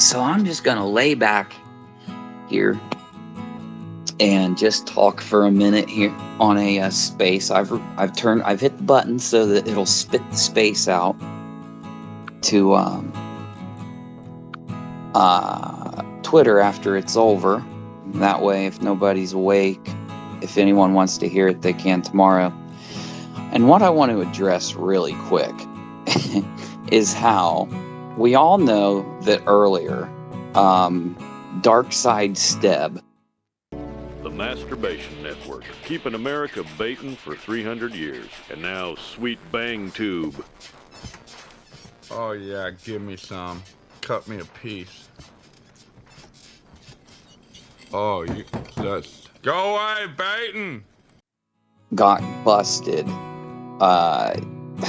So I'm just going to lay back here and just talk for a minute here on a space. I've hit the button so that it'll spit the space out to Twitter after it's over. That way, if nobody's awake, if anyone wants to hear it, they can tomorrow. And what I want to address really quick is how we all know that earlier, Dark Syde Stebstein, the masturbation network, keeping America baiting for 300 years. And now, Sweet Bang Tube. Oh yeah, give me some. Cut me a piece. Oh, you just go away, baiting. got busted. How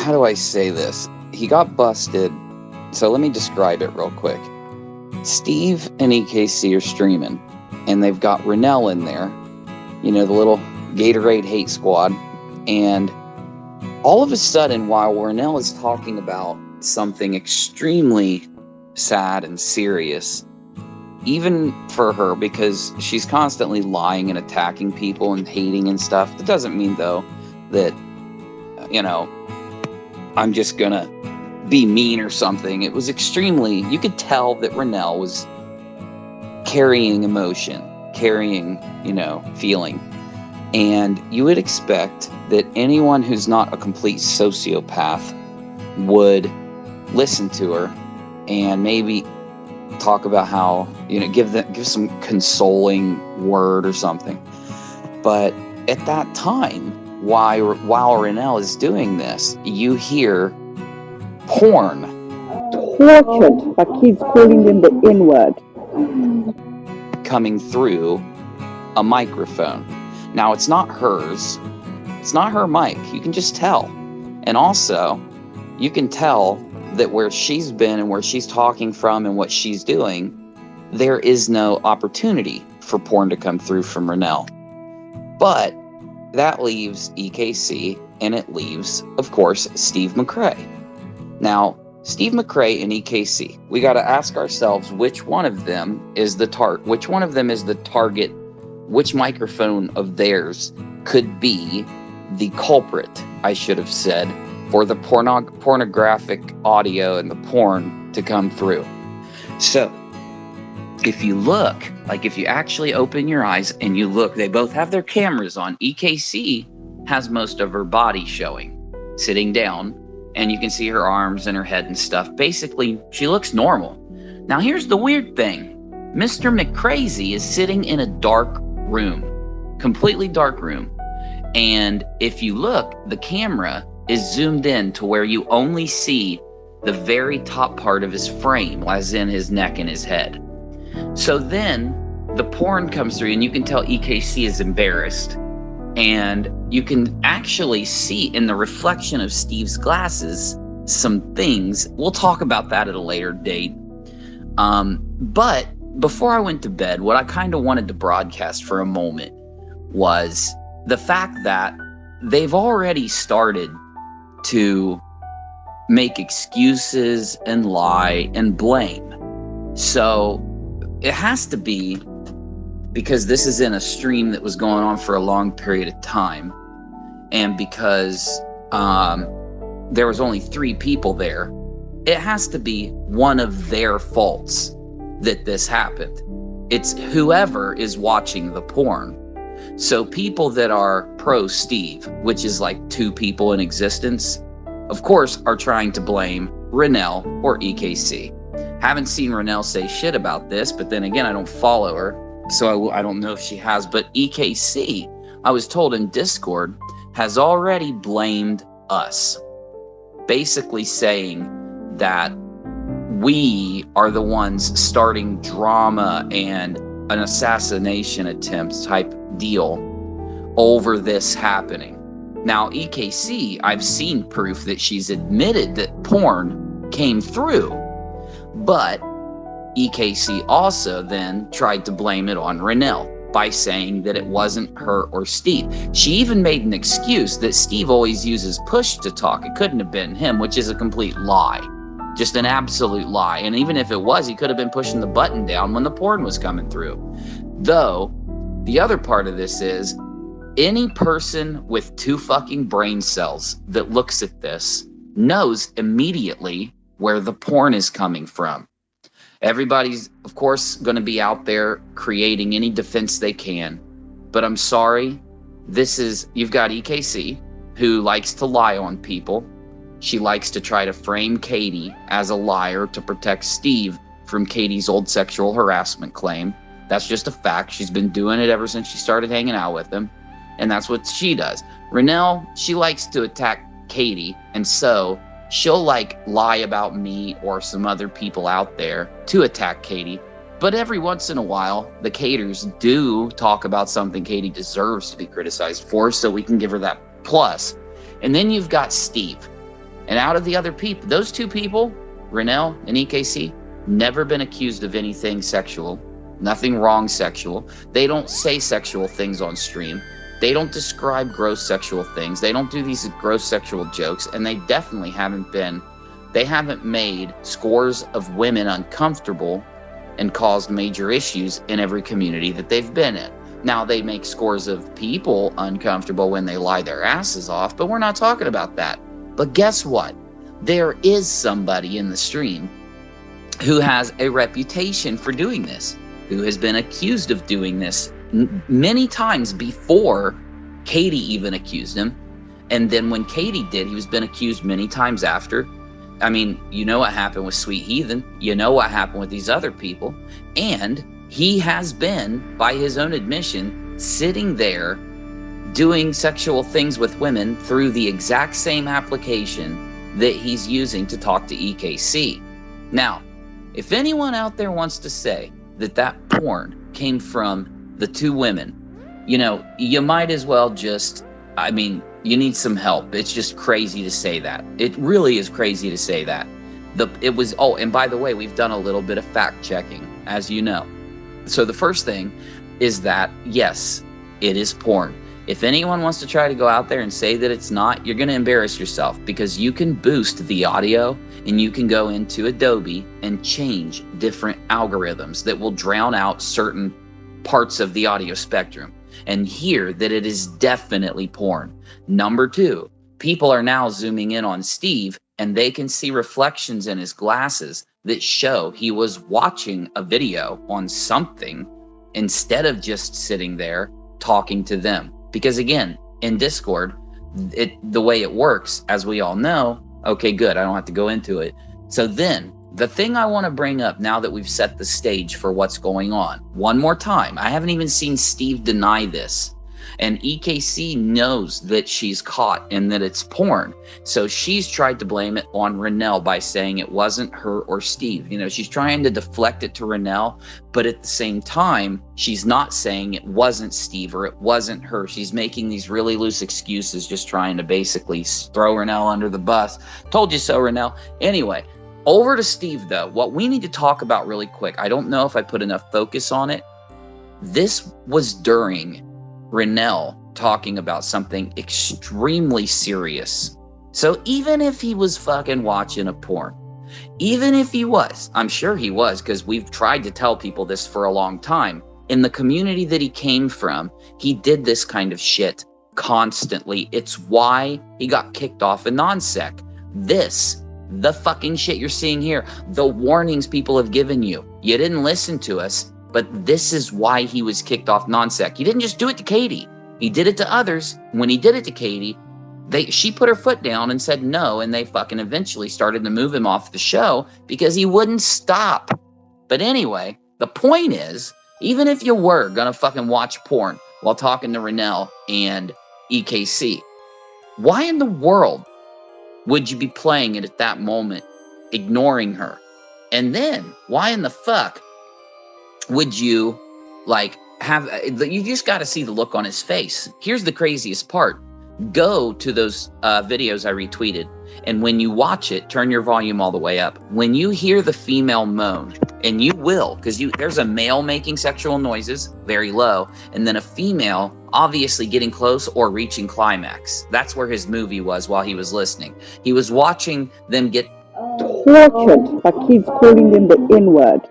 do I say this? He got busted. So let me describe it real quick. Steve and EKC are streaming, and they've got Rennell in there, you know, the little Gatorade hate squad. And all of a sudden, while Rennell is talking about something extremely sad and serious, even for her, because she's constantly lying and attacking people and hating and stuff, that doesn't mean, though, that, you know, I'm just gonna be mean or something. It was extremely, you could tell that Rennell was carrying emotion, carrying, you know, feeling. And you would expect that anyone who's not a complete sociopath would listen to her and maybe talk about how, you know, give some consoling word or something. But at that time, while Rennell is doing this, you hear porn. Tortured, but keeps calling them the N-word. Coming through a microphone. Now, it's not hers. It's not her mic. You can just tell. And also, you can tell that where she's been and where she's talking from and what she's doing, there is no opportunity for porn to come through from Rennell. But that leaves EKC, and it leaves, of course, Steve McRae. Now, Steve McRae and EKC, we got to ask ourselves which one of them is the target, which microphone of theirs could be the culprit, I should have said, for the pornographic audio and the porn to come through. So, if you look, like if you actually open your eyes and you look, they both have their cameras on. EKC has most of her body showing, sitting down, and you can see her arms and her head and stuff. Basically, she looks normal. Now, here's the weird thing. Mr. McCrazy is sitting in a dark room, completely dark room. And if you look, the camera is zoomed in to where you only see the very top part of his frame, as in his neck and his head. So then the porn comes through, and you can tell EKC is embarrassed. And you can actually see in the reflection of Steve's glasses some things. We'll talk about that at a later date. But before I went to bed, what I kind of wanted to broadcast for a moment was the fact that they've already started to make excuses and lie and blame. So it has to be because this is in a stream that was going on for a long period of time, and because there was only 3 people there, it has to be one of their faults that this happened. It's whoever is watching the porn. So people that are pro Steve, which is like 2 people in existence, of course, are trying to blame Rennell or EKC. Haven't seen Rennell say shit about this, but then again, I don't follow her, so I don't know if she has. But EKC, I was told in Discord, has already blamed us, basically saying that we are the ones starting drama and an assassination attempt type deal over this happening. Now, EKC, I've seen proof that she's admitted that porn came through, but EKC also then tried to blame it on Rennell by saying that it wasn't her or Steve. She even made an excuse that Steve always uses push to talk. It couldn't have been him, which is a complete lie. Just an absolute lie. And even if it was, he could have been pushing the button down when the porn was coming through. Though, the other part of this is, any person with 2 fucking brain cells that looks at this knows immediately where the porn is coming from. Everybody's, of course, going to be out there creating any defense they can. But I'm sorry, you've got EKC, who likes to lie on people. She likes to try to frame Katie as a liar to protect Steve from Katie's old sexual harassment claim. That's just a fact. She's been doing it ever since she started hanging out with him. And that's what she does. Renelle, she likes to attack Katie. And so she'll lie about me or some other people out there to attack Katie. But every once in a while, the Caters do talk about something Katie deserves to be criticized for, so we can give her that plus. And then you've got Steve. And out of the other people, those 2 people, Renelle and EKC, never been accused of anything sexual, nothing wrong sexual. They don't say sexual things on stream. They don't describe gross sexual things. They don't do these gross sexual jokes. And they definitely haven't made scores of women uncomfortable and caused major issues in every community that they've been in. Now, they make scores of people uncomfortable when they lie their asses off, but we're not talking about that. But guess what? There is somebody in the stream who has a reputation for doing this, who has been accused of doing this many times before Katie even accused him. And then when Katie did, he was been accused many times after. I mean, you know what happened with Sweet Heathen. You know what happened with these other people. And he has been, by his own admission, sitting there doing sexual things with women through the exact same application that he's using to talk to EKC. Now, if anyone out there wants to say that porn came from the 2 women, you might as well you need some help. It's just crazy to say that. It really is crazy to say that. And by the way, we've done a little bit of fact checking, as you know. So the first thing is that, yes, it is porn. If anyone wants to try to go out there and say that it's not, you're going to embarrass yourself, because you can boost the audio and you can go into Adobe and change different algorithms that will drown out certain parts of the audio spectrum and hear that it is definitely porn. Number 2, people are now zooming in on Steve and they can see reflections in his glasses that show he was watching a video on something instead of just sitting there talking to them. Because again, in Discord, the way it works, as we all know, okay, good, I don't have to go into it. So then, the thing I want to bring up now that we've set the stage for what's going on, one more time, I haven't even seen Steve deny this. And EKC knows that she's caught and that it's porn. So she's tried to blame it on Renelle by saying it wasn't her or Steve. She's trying to deflect it to Renelle, but at the same time, she's not saying it wasn't Steve or it wasn't her. She's making these really loose excuses, just trying to basically throw Renelle under the bus. Told you so, Renelle. Anyway, over to Steve, though. What we need to talk about really quick, I don't know if I put enough focus on it. This was during Renelle talking about something extremely serious. So even if he was fucking watching a porn, even if he was, I'm sure he was, because we've tried to tell people this for a long time. In the community that he came from, he did this kind of shit constantly. It's why he got kicked off of non-sec. The fucking shit you're seeing here, the warnings people have given you. You didn't listen to us. But this is why he was kicked off non-sec. He didn't just do it to Katie. He did it to others. When he did it to Katie, she put her foot down and said no, and they fucking eventually started to move him off the show because he wouldn't stop. But anyway, the point is, even if you were gonna fucking watch porn while talking to Renelle and EKC, why in the world would you be playing it at that moment, ignoring her? And then, why in the fuck would you you just got to see the look on his face. Here's the craziest part. Go to those videos I retweeted, and when you watch it, turn your volume all the way up. When you hear the female moan, and you will, because there's a male making sexual noises, very low, and then a female obviously getting close or reaching climax. That's where his movie was while he was listening. He was watching them get tortured by kids calling them the N-word.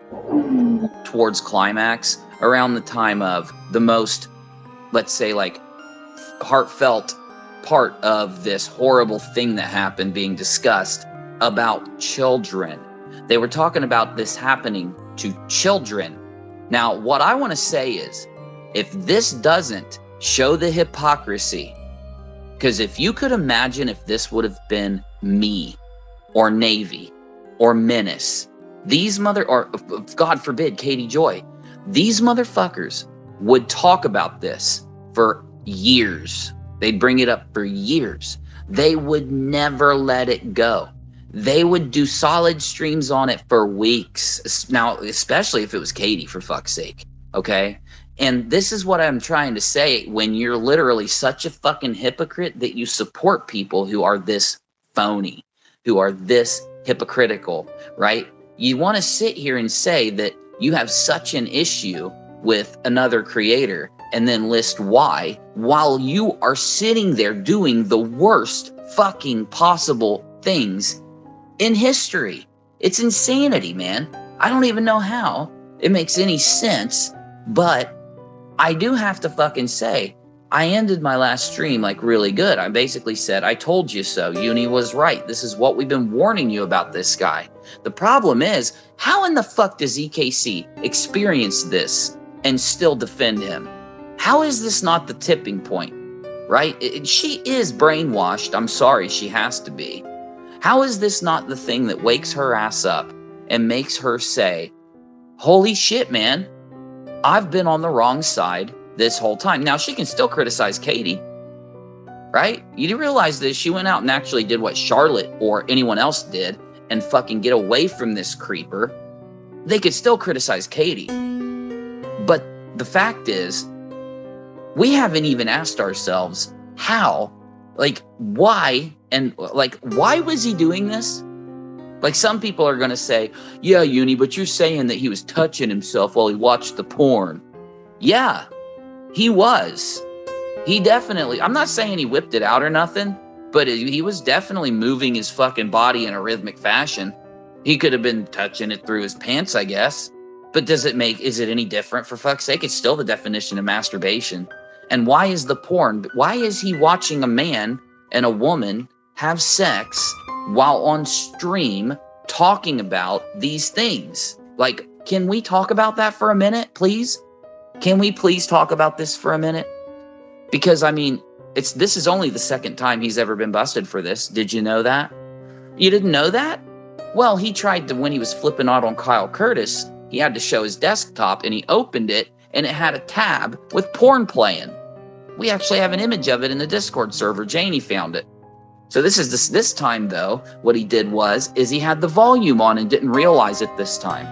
Towards climax, around the time of the most, let's say, like, heartfelt part of this horrible thing that happened being discussed about children. They were talking about this happening to children. Now, what I want to say is, if this doesn't show the hypocrisy, because if you could imagine if this would have been me or Navy or Menace, or God forbid, Katie Joy, these motherfuckers would talk about this for years. They'd bring it up for years. They would never let it go. They would do solid streams on it for weeks. Now, especially if it was Katie, for fuck's sake. Okay? And this is what I'm trying to say. When you're literally such a fucking hypocrite that you support people who are this phony, who are this hypocritical, right? You want to sit here and say that you have such an issue with another creator and then list why, while you are sitting there doing the worst fucking possible things in history. It's insanity, man. I don't even know how it makes any sense, but I do have to fucking say, I ended my last stream like really good. I basically said, I told you so. Uni was right. This is what we've been warning you about this guy. The problem is, how in the fuck does EKC experience this and still defend him? How is this not the tipping point, right? She is brainwashed. I'm sorry, she has to be. How is this not the thing that wakes her ass up and makes her say, holy shit, man, I've been on the wrong side this whole time. Now, she can still criticize Katie, right? You do realize that she went out and actually did what Charlotte or anyone else did and fucking get away from this creeper. They could still criticize Katie. But the fact is, we haven't even asked ourselves how, like, why, and like, why was he doing this? Like, some people are going to say, yeah, Uni, but you're saying that he was touching himself while he watched the porn. Yeah, he was. He definitely, I'm not saying he whipped it out or nothing, but he was definitely moving his fucking body in a rhythmic fashion. He could have been touching it through his pants, I guess. But is it any different, for fuck's sake? It's still the definition of masturbation. And why is the porn, why is he watching a man and a woman have sex while on stream talking about these things? Like, can we talk about that for a minute, please? Can we please talk about this for a minute? Because, I mean, this is only the second time he's ever been busted for this. Did you know that? You didn't know that? Well, he tried to, when he was flipping out on Kyle Curtis, he had to show his desktop, and he opened it, and it had a tab with porn playing. We actually have an image of it in the Discord server. Janie found it. So this time, though, what he did is he had the volume on and didn't realize it this time.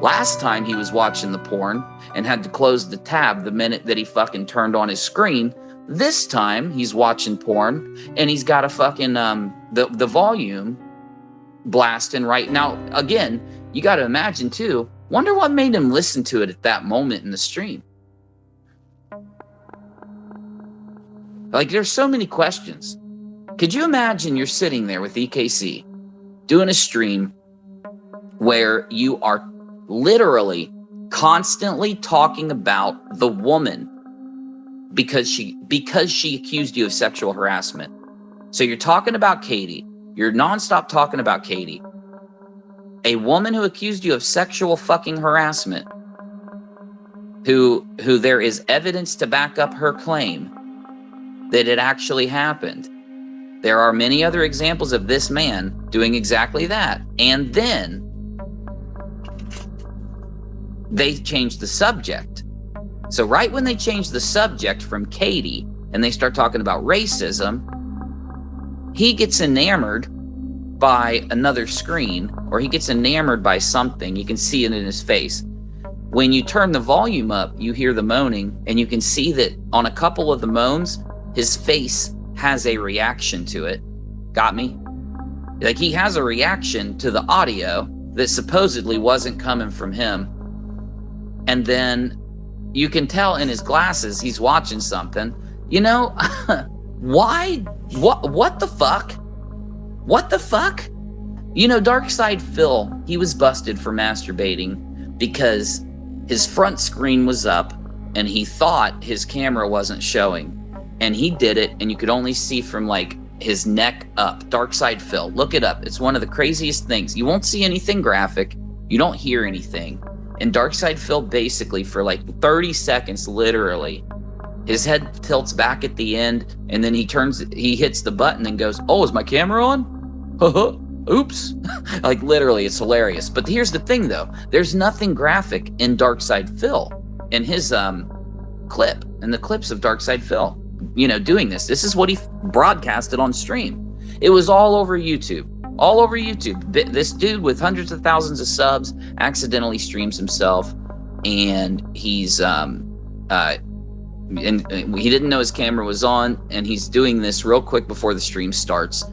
Last time he was watching the porn and had to close the tab the minute that he fucking turned on his screen. This time he's watching porn and he's got a fucking the volume blasting right now. Again, you got to imagine too. Wonder what made him listen to it at that moment in the stream. Like, there's so many questions. Could you imagine you're sitting there with EKC doing a stream where you are literally constantly talking about the woman because she accused you of sexual harassment. So you're talking about Katie. You're nonstop talking about Katie. A woman who accused you of sexual fucking harassment, who there is evidence to back up her claim that it actually happened. There are many other examples of this man doing exactly that. And then they changed the subject. So right when they changed the subject from Katie and they start talking about racism, he gets enamored by another screen, or he gets enamored by something. You can see it in his face. When you turn the volume up, you hear the moaning, and you can see that on a couple of the moans, his face has a reaction to it. Got me? Like, he has a reaction to the audio that supposedly wasn't coming from him. And then you can tell in his glasses he's watching something. You know, why? What the fuck? What the fuck? You know, Dark Syde Phil, he was busted for masturbating because his front screen was up and he thought his camera wasn't showing. And he did it, and you could only see from like his neck up. Dark Syde Phil, look it up. It's one of the craziest things. You won't see anything graphic. You don't hear anything. And Dark Syde Phil, basically for like 30 seconds, literally, his head tilts back at the end, and then he hits the button and goes, "Oh, is my camera on? Oops." Like, literally, it's hilarious. But here's the thing, though. There's nothing graphic in Dark Syde Phil, in his clip, in the clips of Dark Syde Phil, you know, doing this. This is what he broadcasted on stream. It was all over YouTube. All over YouTube. This dude with hundreds of thousands of subs accidentally streams himself, and he's and he didn't know his camera was on, and he's doing this real quick before the stream starts.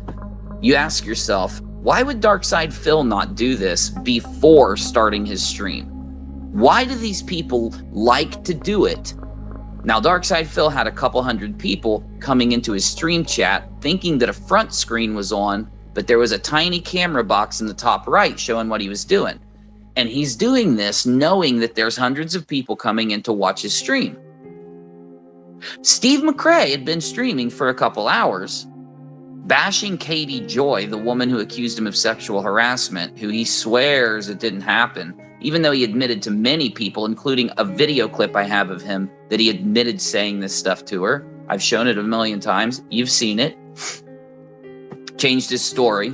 You ask yourself, why would Dark Syde Phil not do this before starting his stream? Why do these people like to do it? Now, Dark Syde Phil had a couple hundred people coming into his stream chat thinking that a front screen was on, but there was a tiny camera box in the top right showing what he was doing. And he's doing this knowing that there's hundreds of people coming in to watch his stream. Steve McRae had been streaming for a couple hours, bashing Katie Joy, the woman who accused him of sexual harassment, who he swears it didn't happen, even though he admitted to many people, including a video clip I have of him, that he admitted saying this stuff to her. I've shown it a million times. You've seen it. Changed his story.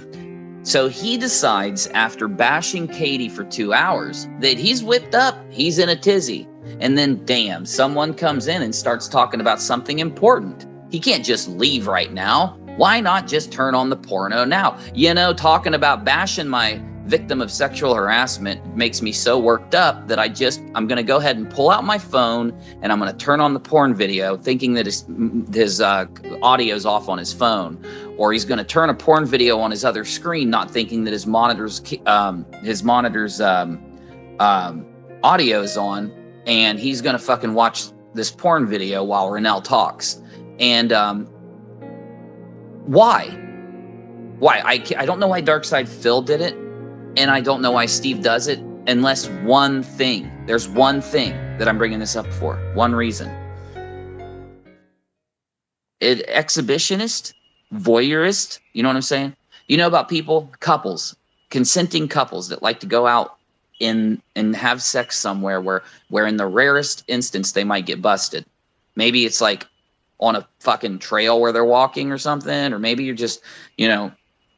So he decides, after bashing Katie for 2 hours, that he's whipped up, he's in a tizzy. And then, damn, someone comes in and starts talking about something important. He can't just leave right now. Why not just turn on the porno now? You know, talking about bashing my victim of sexual harassment makes me so worked up that I'm going to go ahead and pull out my phone and I'm going to turn on the porn video, thinking that his audio's off on his phone, or he's going to turn a porn video on his other screen, not thinking that his monitor's audio's on, and he's going to fucking watch this porn video while Rennell talks. And why? I don't know why Dark Syde Phil did it, and I don't know why Steve does it, unless one thing. There's one thing that I'm bringing this up for. One reason. Exhibitionist, voyeurist, you know what I'm saying? You know about couples, consenting couples that like to go out and have sex somewhere where in the rarest instance they might get busted. Maybe it's like on a fucking trail where they're walking or something, or maybe you're just, you know,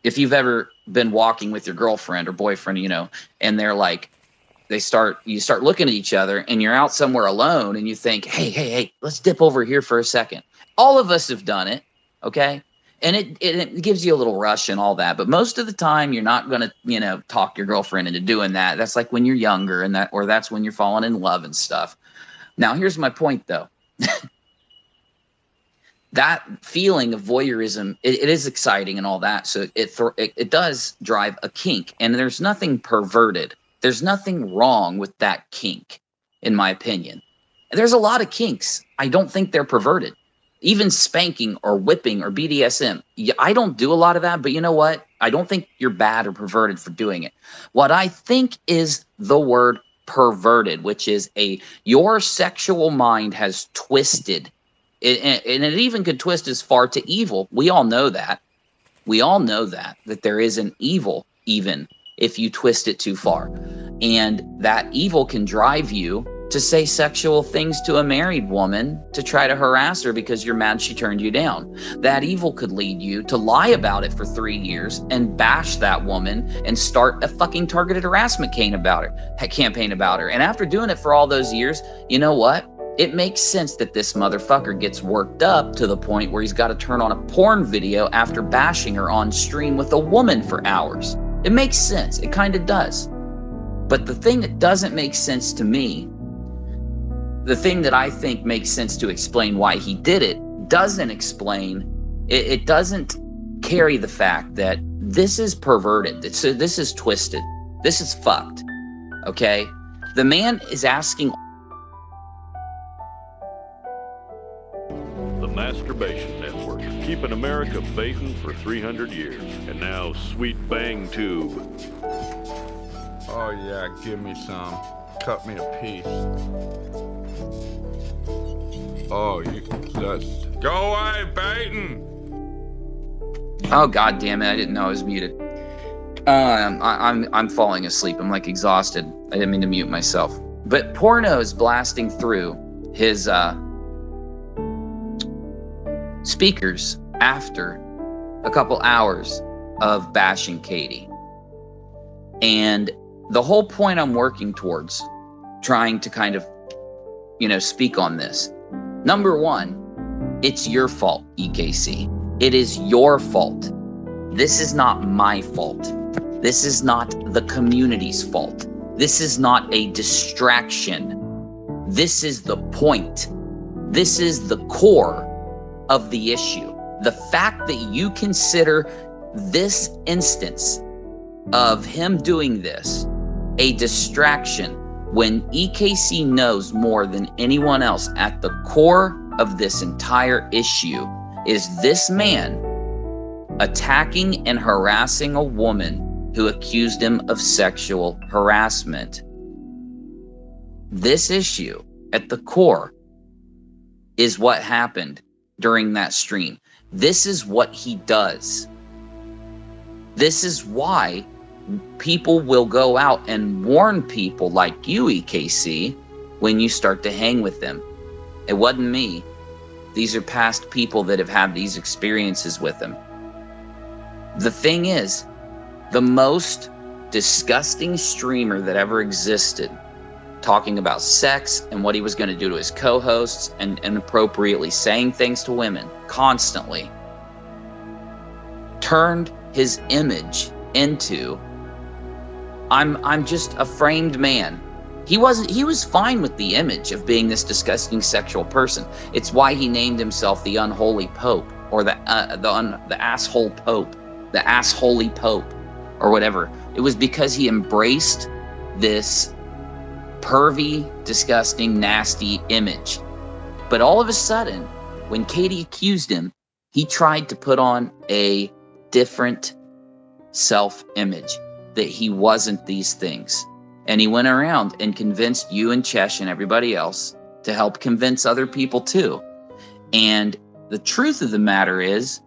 if you've ever been walking with your girlfriend or boyfriend, you know, and they're like, you start looking at each other and you're out somewhere alone and you think, hey, let's dip over here for a second. All of us have done it, okay? And it gives you a little rush and all that, but most of the time you're not going to, you know, talk your girlfriend into doing that. That's like when you're younger, and that's when you're falling in love and stuff. Now, here's my point, though. That feeling of voyeurism, it is exciting and all that. So it does drive a kink, and there's nothing perverted. There's nothing wrong with that kink, in my opinion. There's a lot of kinks. I don't think they're perverted. Even spanking or whipping or BDSM. I don't do a lot of that, but you know what? I don't think you're bad or perverted for doing it. What I think is the word perverted, which is your sexual mind has twisted. And it even could twist as far to evil. We all know that. We all know that there is an evil even if you twist it too far. And that evil can drive you to say sexual things to a married woman to try to harass her because you're mad she turned you down. That evil could lead you to lie about it for 3 years and bash that woman and start a fucking targeted harassment campaign about her. And after doing it for all those years, you know what? It makes sense that this motherfucker gets worked up to the point where he's got to turn on a porn video after bashing her on stream with a woman for hours. It makes sense. It kind of does. But the thing that doesn't make sense to me, the thing that I think makes sense to explain why he did it, doesn't explain, it doesn't carry the fact that this is perverted. This is twisted. This is fucked. Okay? The man is asking. The Masturbation Network, keeping America baiting for 300 years. And now, sweet bang tube. Oh yeah, give me some. Cut me a piece. Oh, that's... Go away, baiting! Oh god damn it! I didn't know I was muted. I'm falling asleep. I'm like exhausted. I didn't mean to mute myself. But porno is blasting through his speakers after a couple hours of bashing Katie. And the whole point I'm working towards, trying to kind of, speak on this. Number one, it's your fault, EKC. It is your fault. This is not my fault. This is not the community's fault. This is not a distraction. This is the point. This is the core of the issue. The fact that you consider this instance of him doing this a distraction when EKC knows more than anyone else at the core of this entire issue is this man attacking and harassing a woman who accused him of sexual harassment. This issue at the core is what happened during that stream. This is what he does. This is why people will go out and warn people like you, EKC, when you start to hang with them. It wasn't me. These are past people that have had these experiences with him. The thing is, the most disgusting streamer that ever existed, talking about sex and what he was going to do to his co-hosts and inappropriately saying things to women constantly, turned his image into, I'm just a framed man. He was fine with the image of being this disgusting sexual person. It's why he named himself the unholy pope, or the asshole pope, the assholey pope, or whatever. It was because he embraced this pervy, disgusting, nasty image. But all of a sudden, when Katie accused him, he tried to put on a different self-image, that he wasn't these things. And he went around and convinced you and Chesh and everybody else to help convince other people too. And the truth of the matter is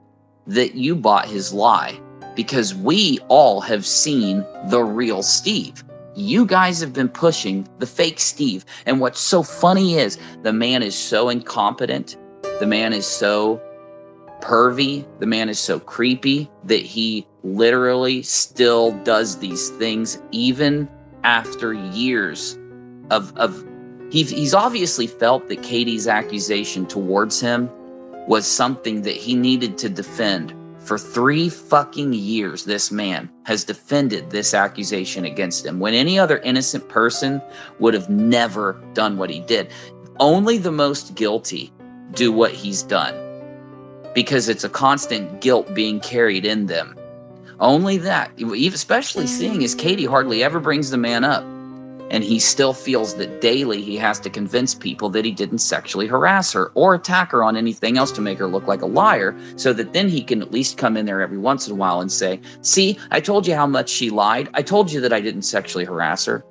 that you bought his lie, because we all have seen the real Steve. You guys have been pushing the fake Steve. And what's so funny is the man is so incompetent. The man is so pervy. The man is so creepy that he literally still does these things even after years of he's obviously felt that Katie's accusation towards him was something that he needed to defend. For 3 fucking years, this man has defended this accusation against him, when any other innocent person would have never done what he did. Only the most guilty do what he's done, because it's a constant guilt being carried in them. Only that, especially seeing as Katie hardly ever brings the man up, and he still feels that daily he has to convince people that he didn't sexually harass her or attack her on anything else to make her look like a liar, so that then he can at least come in there every once in a while and say, see, I told you how much she lied. I told you that I didn't sexually harass her.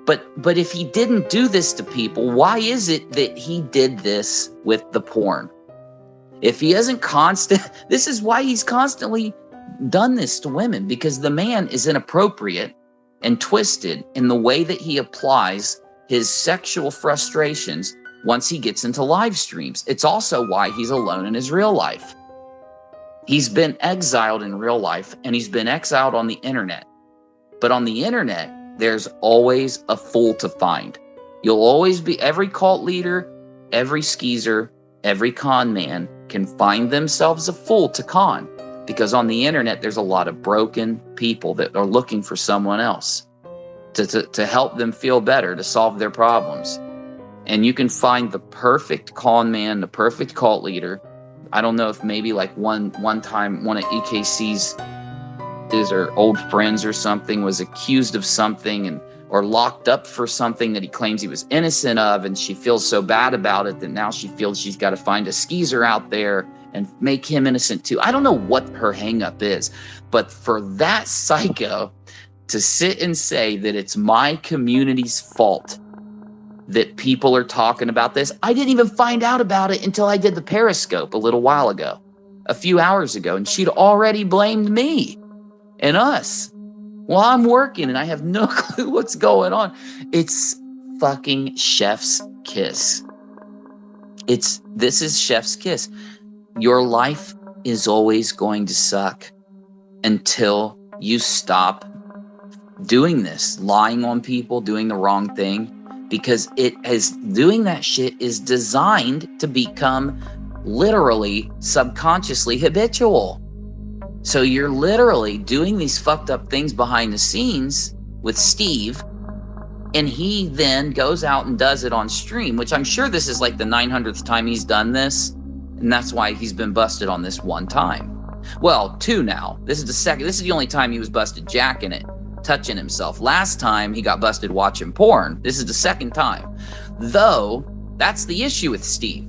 But if he didn't do this to people, why is it that he did this with the porn? If he isn't constant, this is why he's constantly done this to women, because the man is inappropriate and twisted in the way that he applies his sexual frustrations once he gets into live streams. It's also why he's alone in his real life. He's been exiled in real life, and he's been exiled on the internet. But on the internet, there's always a fool to find. You'll always be, every cult leader, every skeezer, every con man can find themselves a fool to con, because on the internet there's a lot of broken people that are looking for someone else to help them feel better, to solve their problems. And you can find the perfect con man, the perfect cult leader. I don't know if maybe like one time one of EKC's acquaintances or old friends or something, was accused of something and or locked up for something that he claims he was innocent of, and she feels so bad about it that now she feels she's got to find a skeezer out there and make him innocent too. I don't know what her hang-up is, but for that psycho to sit and say that it's my community's fault that people are talking about this. I didn't even find out about it until I did the Periscope a little while ago, a few hours ago, and she'd already blamed me and us while I'm working and I have no clue what's going on. It's fucking chef's kiss. This is chef's kiss. Your life is always going to suck until you stop doing this, lying on people, doing the wrong thing, because doing that shit is designed to become literally subconsciously habitual. So you're literally doing these fucked up things behind the scenes with Steve, and he then goes out and does it on stream, which I'm sure this is like the 900th time he's done this, and that's why he's been busted on this one time. Well, 2 now. This is the second. This is the only time he was busted jacking it, touching himself. Last time he got busted watching porn. This is the second time. Though, that's the issue with Steve.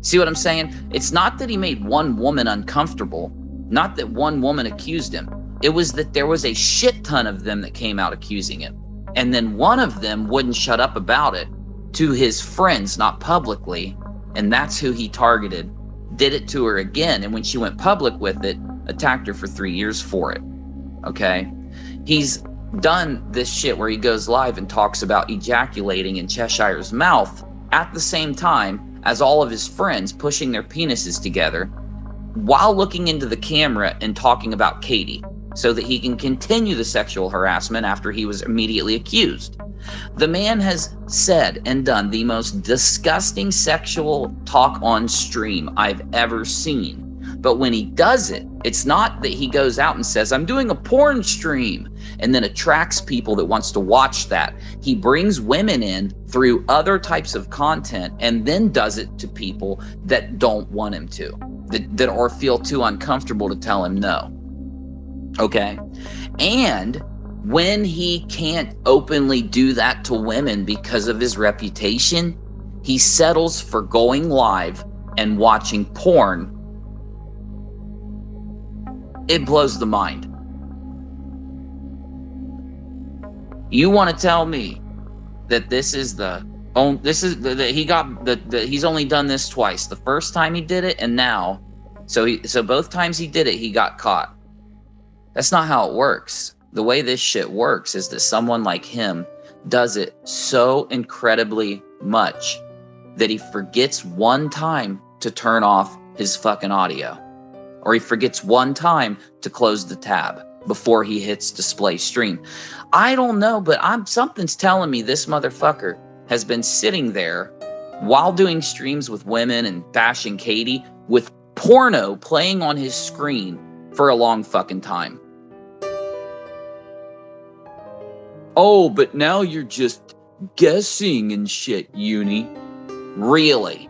See what I'm saying? It's not that he made one woman uncomfortable, not that one woman accused him. It was that there was a shit ton of them that came out accusing him. And then one of them wouldn't shut up about it to his friends, not publicly. And that's who he targeted. Did it to her again. And when she went public with it, attacked her for 3 years for it. Okay? He's done this shit where he goes live and talks about ejaculating in Cheshire's mouth at the same time as all of his friends pushing their penises together while looking into the camera and talking about Katie so that he can continue the sexual harassment after he was immediately accused. The man has said and done the most disgusting sexual talk on stream I've ever seen. But when he does it, it's not that he goes out and says, I'm doing a porn stream, and then attracts people that wants to watch that. He brings women in through other types of content and then does it to people that don't want him to, that or feel too uncomfortable to tell him no. Okay? And when he can't openly do that to women because of his reputation, he settles for going live and watching porn. It blows the mind. You want to tell me that this is he's only done this twice. The first time he did it, and now, so both times he did it, he got caught. That's not how it works. The way this shit works is that someone like him does it so incredibly much that he forgets one time to turn off his fucking audio. Or he forgets one time to close the tab before he hits display stream. I don't know, but something's telling me this motherfucker has been sitting there while doing streams with women and bashing Katie with porno playing on his screen for a long fucking time. Oh, but now you're just guessing and shit, Uni. Really?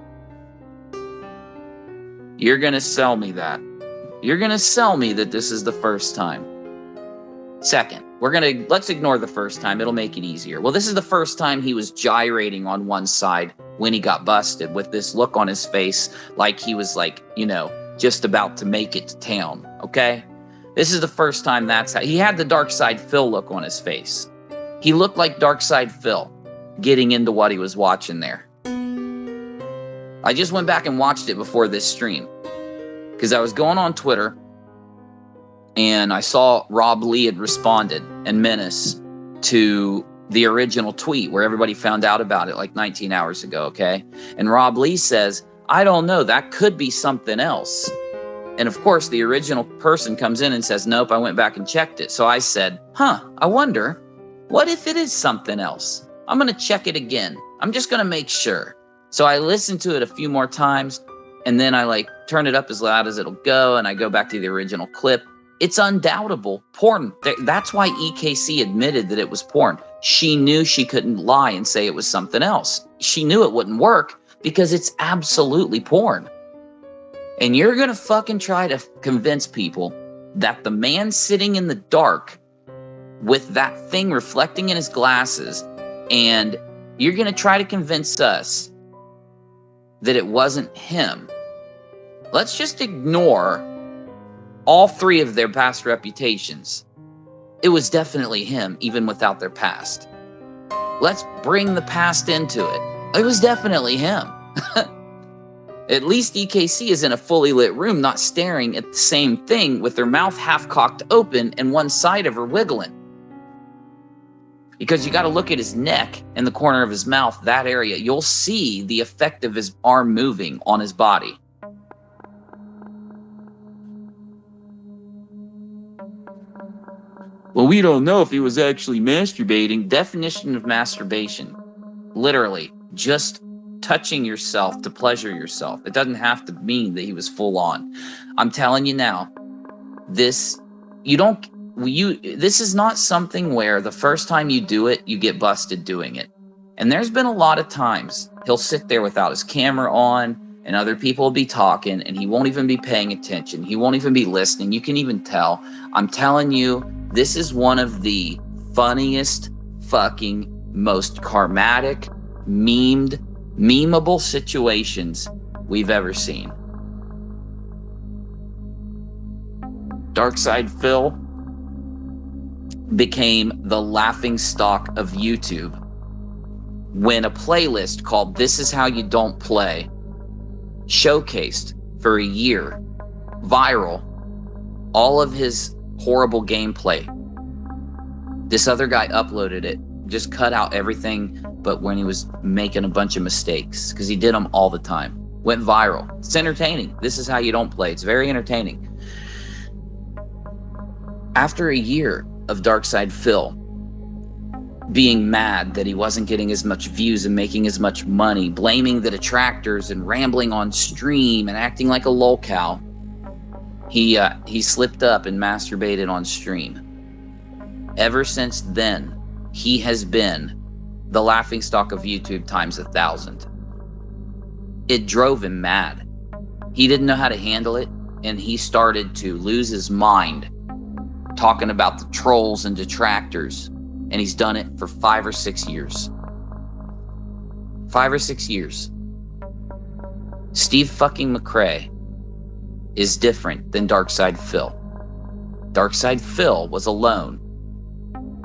You're gonna sell me that. You're going to sell me that this is the first time. Second, let's ignore the first time. It'll make it easier. Well, this is the first time he was gyrating on one side when he got busted with this look on his face like he was just about to make it to town. Okay? This is the first time that's how he had the Dark Syde Phil look on his face. He looked like Dark Syde Phil getting into what he was watching there. I just went back and watched it before this stream. Because I was going on Twitter, and I saw Rob Lee had responded and Menace to the original tweet where everybody found out about it like 19 hours ago, okay? And Rob Lee says, I don't know, that could be something else. And of course, the original person comes in and says, nope, I went back and checked it. So I said, I wonder, what if it is something else? I'm going to check it again. I'm just going to make sure. So I listened to it a few more times. And then I turn it up as loud as it'll go, and I go back to the original clip. It's undoubtable porn. That's why EKC admitted that it was porn. She knew she couldn't lie and say it was something else. She knew it wouldn't work because it's absolutely porn. And you're going to fucking try to convince people that the man sitting in the dark with that thing reflecting in his glasses, and you're going to try to convince us that it wasn't him. Let's just ignore all three of their past reputations. It was definitely him, even without their past. Let's bring the past into it. It was definitely him. At least EKC is in a fully lit room, not staring at the same thing with her mouth half cocked open and one side of her wiggling. Because you got to look at his neck and the corner of his mouth, that area. You'll see the effect of his arm moving on his body. Well, we don't know if he was actually masturbating. Definition of masturbation. Literally, just touching yourself to pleasure yourself. It doesn't have to mean that he was full on. I'm telling you now, this is not something where the first time you do it, you get busted doing it. And there's been a lot of times he'll sit there without his camera on and other people will be talking and he won't even be paying attention. He won't even be listening. You can even tell. I'm telling you, this is one of the funniest, fucking, most karmatic, memeable situations we've ever seen. Dark Syde Phil became the laughingstock of YouTube when a playlist called This Is How You Don't Play showcased for a year, viral, all of his horrible gameplay. This other guy uploaded it, just cut out everything but when he was making a bunch of mistakes, because he did them all the time. Went viral. It's entertaining. This Is How You Don't Play. It's very entertaining. After a year of Dark Syde Phil being mad that he wasn't getting as much views and making as much money, blaming the detractors and rambling on stream and acting like a lolcow, he slipped up and masturbated on stream. Ever since then, he has been the laughingstock of YouTube times 1,000. It drove him mad. He didn't know how to handle it, and he started to lose his mind talking about the trolls and detractors, and he's done it for 5 or 6 years. 5 or 6 years. Steve fucking McRae is different than Dark Syde Phil. Dark Syde Phil was alone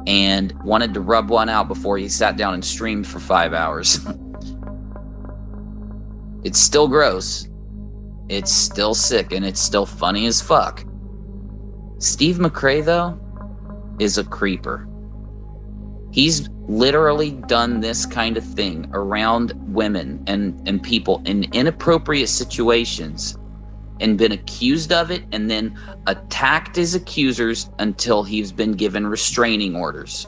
and wanted to rub one out before he sat down and streamed for 5 hours. It's still gross. It's still sick, and it's still funny as fuck. Steve McRae, though, is a creeper. He's literally done this kind of thing around women and people in inappropriate situations and been accused of it and then attacked his accusers until he's been given restraining orders.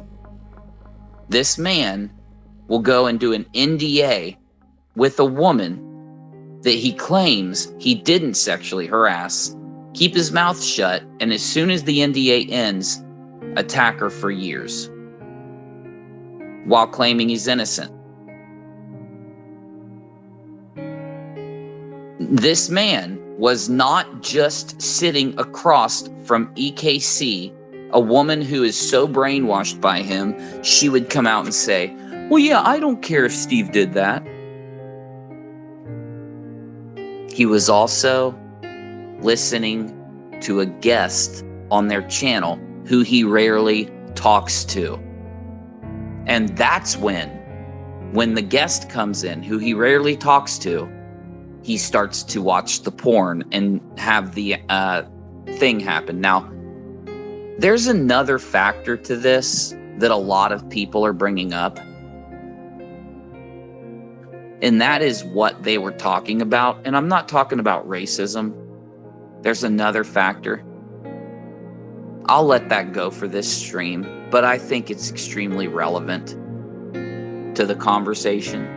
This man will go and do an NDA with a woman that he claims he didn't sexually harass, keep his mouth shut, and as soon as the NDA ends, attack her for years while claiming he's innocent. This man was not just sitting across from EKC, a woman who is so brainwashed by him, she would come out and say, well, yeah, I don't care if Steve did that. He was also listening to a guest on their channel who he rarely talks to. And that's when the guest comes in, who he rarely talks to, he starts to watch the porn and have the thing happen. Now, there's another factor to this that a lot of people are bringing up. And that is what they were talking about. And I'm not talking about racism. There's another factor. I'll let that go for this stream, but I think it's extremely relevant to the conversation.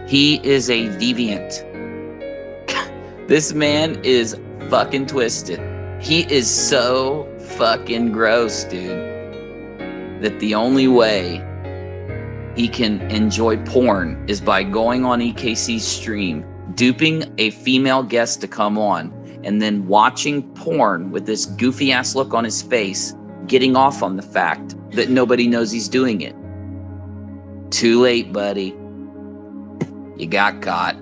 He is a deviant. This man is fucking twisted. He is so fucking gross, dude, that the only way he can enjoy porn is by going on EKC's stream duping a female guest to come on, and then watching porn with this goofy ass look on his face, getting off on the fact that nobody knows he's doing it. Too late, buddy. You got caught.